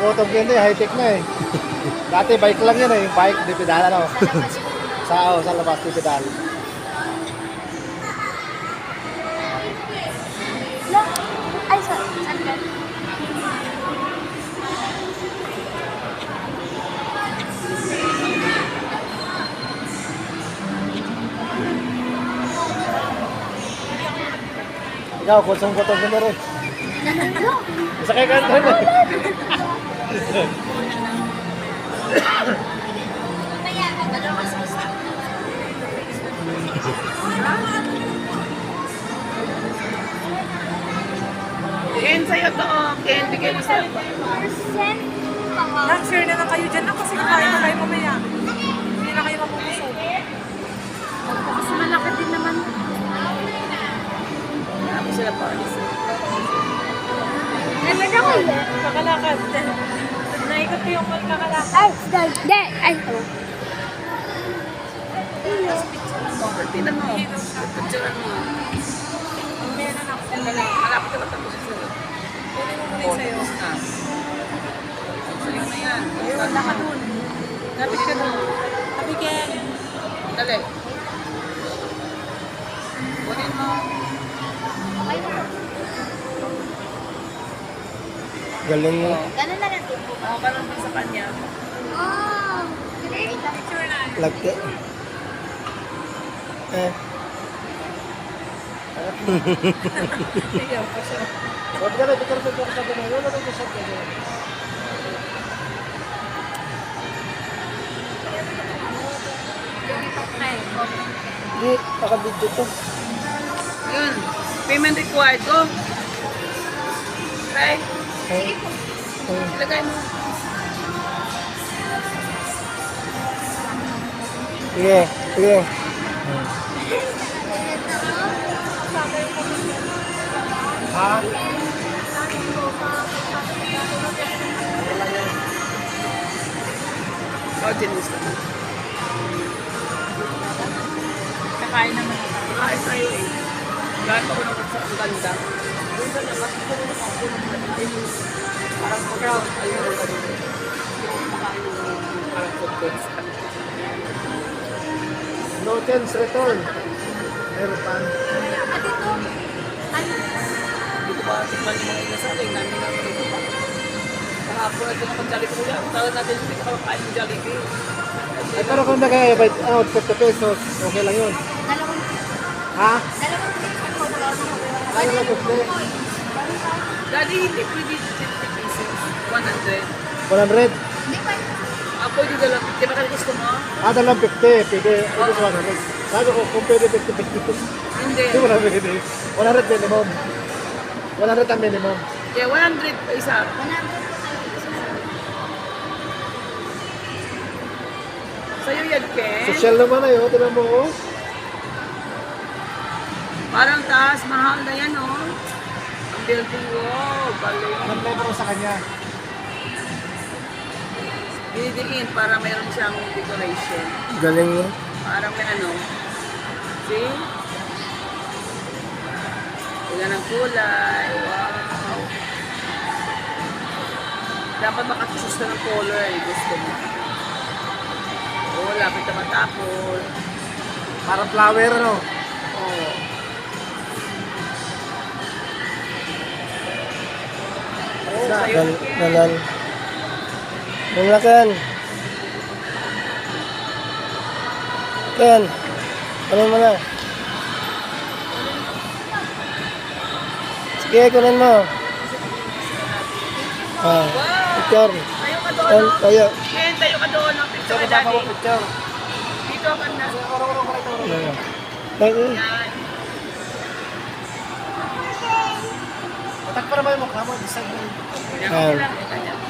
Photo ganito, high-tech na eh. Dati bike lang yan eh, yung bike, di pedal ano. Sa labas, di pedal. Ay, sorry. Saan ka? Ikaw, kutong-kutong ka na rin. Sakay ka na rin. Mamaya, dalawa sa isa. Ken, sa'yo to. Ken, bigay mo sa... Percent pa nga. Share na lang kayo dyan na kasi kakain na kayo mamaya. Hindi na kayo mapupusog. Mas malaki din naman. Marami sila pa. Naman ako yun. Kakalakad. Naikot ko yung kakalakad. Ay, hindi. Ay, oh. Tingnan mo. Picturean mo. Meron ako. Malapit ka ba tapos sa... Kunin mo muna yung sa'yo. Sa'yo na yan. Wala ka dun. Lapit ka dun. Sabi Ken. Dali. Kunin mo. Okay na. Galing mo. Ganun na lang din po. Oo, parang sa kanya. Oh, great. Picture na. Lagke. Iyaw pa siya. Huwag ka na, pikir ka na. Yun na rin sa kanya. Hindi, nakabidyo to. Yun. Payment required ko. Okay. Ilagay mo. Sige, sige. Ha? Audience na. Kakain naman ako. Ay, sa'yo eh. Lahat ako naman sa ang ganda. Doon sa labas ko naman ako naman. Parang crowd. Ayun ang ganda. Yung makain ng parang food courts. No chance return. Meron pa. Dito ba tikman yung mga inasaling namin na dito pa. Kahapon ito naman Jollibee yan. Tawag natin hindi ka makain ng Jollibee. Ay, pero kung nag-i-bite out 50 pesos, okay lang yun. Dalawang Ha? dalawang Ano lang 50? Daddy, hindi pwede 50 pesos. 100. 100? Hindi pa. Pwede dalang. Di ba kasi gusto mo? Ah, dalang 50. Pwede. Pwede sa 100. Sabi ko, kung pwede 50 pesos. Hindi. Hindi mo na pwede. 100 minimum. 100 ang minimum. Yeah, 100 pa isa. 100. Sa'yo yan, Ken. Social naman na yun. Tinan mo ko. Parang taas, mahal na yan, oh. Ang building, oh. Balik. Anong flavor mo sa kanya? Dinidiin para mayroon siyang decoration. Galing mo. Parang may ano. See? Wala ng kulay. Wow. Dapat makachoose ka ng color eh. Gusto mo. Oh, lapit na matapon. Parang flower, ano? Oh. Oh, sa'yo. Ken. Galan. Ken. Ken. Ano mo na? Sige, kunin mo. Ah, picture. Tayo ka doon, no? Tayo. Ken, tayo ka doon. No? Picture ka, daddy. Picture. Dito ka na. Tayo. Yan. Matak pa naman yung mukha mo. Design mo. Yan, okay lang. Yan.